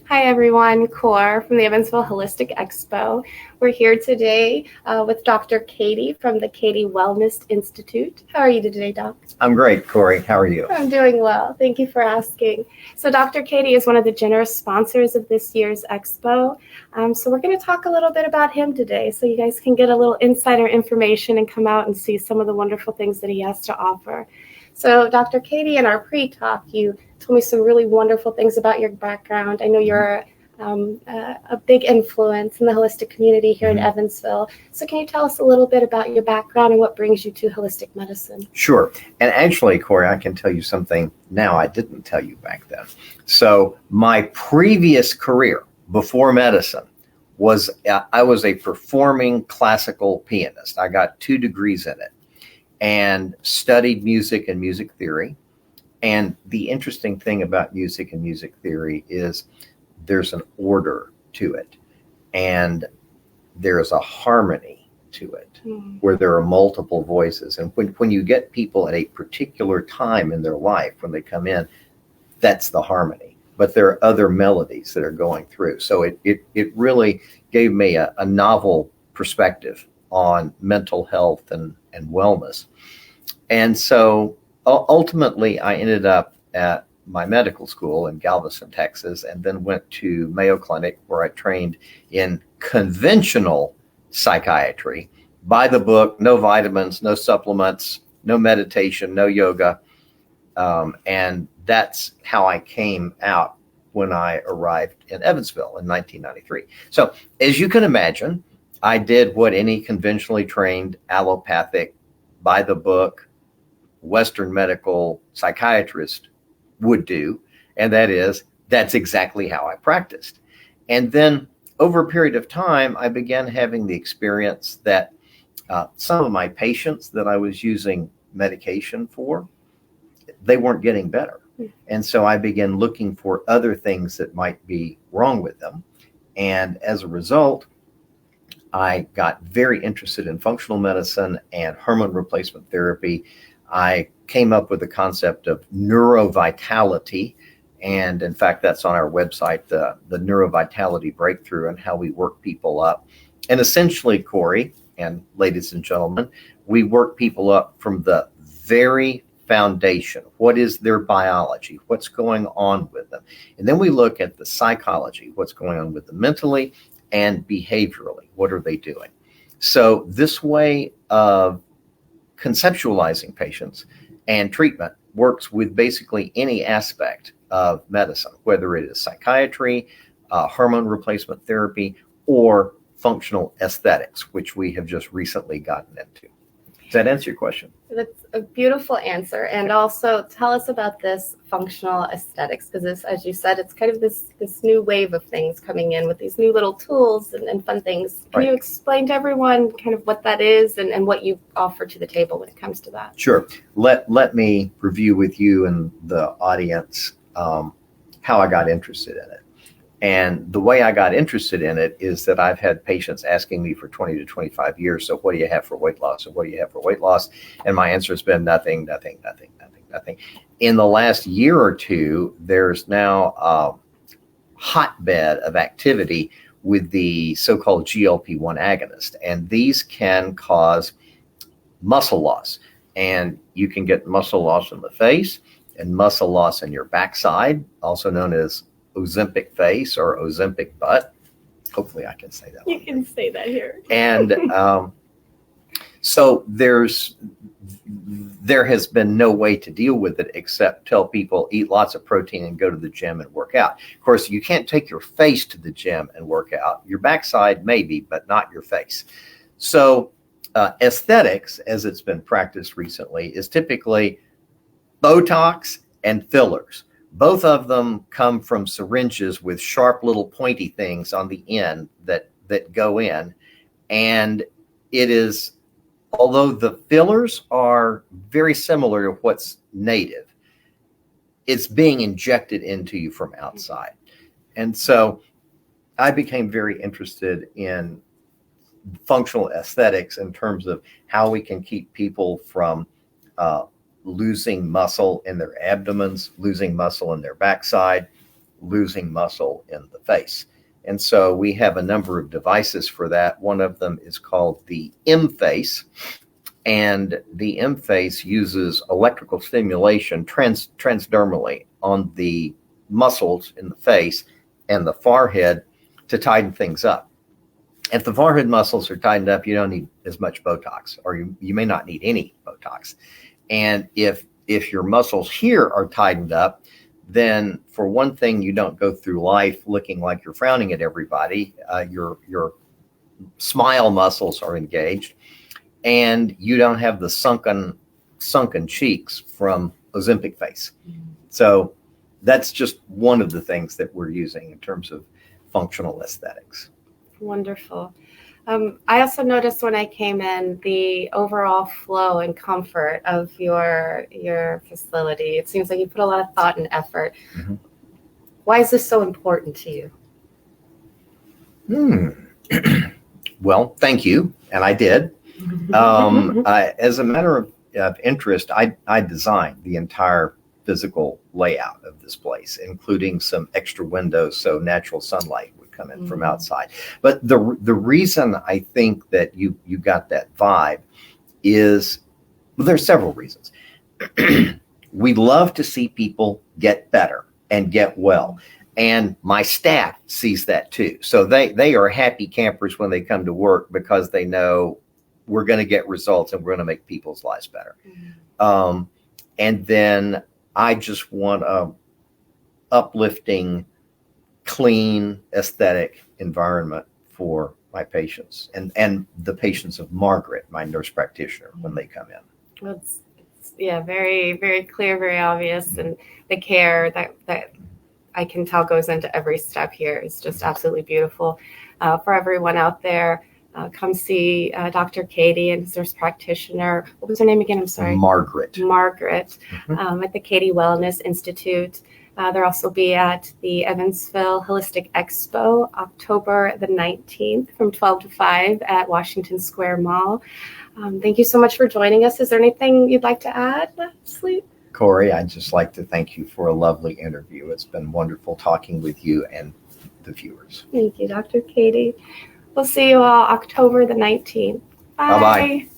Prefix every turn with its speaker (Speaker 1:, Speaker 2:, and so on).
Speaker 1: Hi everyone, Cor from the Evansville Holistic Expo. We're here today with Dr. Cady from the Cady Wellness Institute. How are you today, Doc?
Speaker 2: I'm great, Corey. How are you?
Speaker 1: I'm doing well. Thank you for asking. So Dr. Cady is one of the generous sponsors of this year's expo. So we're going to talk a little bit about him today so you guys can get a little insider information and come out and see some of the wonderful things that he has to offer. So Dr. Cady, in our pre-talk, you told me some really wonderful things about your background. I know you're a big influence in the holistic community here in Evansville. So can you tell us a little bit about your background and what brings you to holistic medicine?
Speaker 2: Sure. And actually, Corey, I can tell you something now I didn't tell you back then. So my previous career before medicine was I was a performing classical pianist. I got 2 degrees in it and studied music and music theory. And the interesting thing about music and music theory is there's an order to it and there's a harmony to it where there are multiple voices. And when you get people at a particular time in their life, when they come in, that's the harmony. But there are other melodies that are going through. So it really gave me a novel perspective on mental health and wellness. And so ultimately, I ended up at my medical school in Galveston, Texas, and then went to Mayo Clinic where I trained in conventional psychiatry, by the book, no vitamins, no supplements, no meditation, no yoga. And that's how I came out when I arrived in Evansville in 1993. So as you can imagine, I did what any conventionally trained allopathic, by the book, Western medical psychiatrist would do. And that's exactly how I practiced. And then over a period of time, I began having the experience that some of my patients that I was using medication for, they weren't getting better. And so I began looking for other things that might be wrong with them. And as a result, I got very interested in functional medicine and hormone replacement therapy. I came up with the concept of neurovitality. And in fact, that's on our website, the neurovitality breakthrough, and how we work people up. And essentially, Corey and ladies and gentlemen, we work people up from the very foundation. What is their biology? What's going on with them? And then we look at the psychology, what's going on with them mentally and behaviorally. What are they doing? So this way of conceptualizing patients and treatment works with basically any aspect of medicine, whether it is psychiatry, hormone replacement therapy, or functional aesthetics, which we have just recently gotten into. Does that answer your question?
Speaker 1: That's a beautiful answer. And also tell us about this functional aesthetics, because this, as you said, it's kind of this new wave of things coming in with these new little tools and fun things. Can you explain to everyone kind of what that is and what you offer to the table when it comes to that?
Speaker 2: Sure. Let me review with you and the audience how I got interested in it. And the way I got interested in it is that I've had patients asking me for 20 to 25 years, so what do you have for weight loss? So what do you have for weight loss? And my answer has been nothing, nothing, nothing, nothing, nothing. In the last year or two, there's now a hotbed of activity with the so-called GLP-1 agonist. And these can cause muscle loss. And you can get muscle loss in the face and muscle loss in your backside, also known as Ozempic face or Ozempic butt. Hopefully I can say that.
Speaker 1: You can say that here.
Speaker 2: And so there has been no way to deal with it except tell people eat lots of protein and go to the gym and work out. Of course, you can't take your face to the gym and work out. Your backside maybe, but not your face. So aesthetics, as it's been practiced recently, is typically Botox and fillers. Both of them come from syringes with sharp little pointy things on the end that go in. And it is, although the fillers are very similar to what's native, it's being injected into you from outside. And so I became very interested in functional aesthetics in terms of how we can keep people from losing muscle in their abdomens, losing muscle in their backside, losing muscle in the face. And so we have a number of devices for that. One of them is called the M-Face. And the M-Face uses electrical stimulation transdermally on the muscles in the face and the forehead to tighten things up. If the forehead muscles are tightened up, you don't need as much Botox, or you may not need any Botox. And if your muscles here are tightened up, then for one thing, you don't go through life looking like you're frowning at everybody. Your smile muscles are engaged, and you don't have the sunken cheeks from Ozempic face. So that's just one of the things that we're using in terms of functional aesthetics.
Speaker 1: Wonderful. I also noticed when I came in the overall flow and comfort of your facility. It seems like you put a lot of thought and effort. Mm-hmm. Why is this so important to you?
Speaker 2: Well, thank you. And I did. As a matter of interest, I designed the entire physical layout of this place, including some extra windows so natural sunlight would come in from outside. But the reason I think that you got that vibe is, well, there's several reasons. We love to see people get better and get well. And my staff sees that too. So they are happy campers when they come to work because they know we're going to get results and we're going to make people's lives better. Mm-hmm. And then I just want a uplifting, clean, aesthetic environment for my patients and the patients of Margaret, my nurse practitioner, when they come in.
Speaker 1: Well, it's very, very clear, very obvious, and the care that I can tell goes into every step here is just absolutely beautiful. For everyone out there, come see Dr. Cady and his nurse practitioner. What was her name again? I'm sorry.
Speaker 2: Margaret.
Speaker 1: Mm-hmm. At the Cady Wellness Institute. They'll also be at the Evansville Holistic Expo October the 19th from 12 to 5 at Washington Square Mall. Thank you so much for joining us. Is there anything you'd like to add, Leslie?
Speaker 2: Corey, I'd just like to thank you for a lovely interview. It's been wonderful talking with you and the viewers.
Speaker 1: Thank you, Dr. Cady. We'll see you all October the 19th. Bye.
Speaker 2: Bye-bye.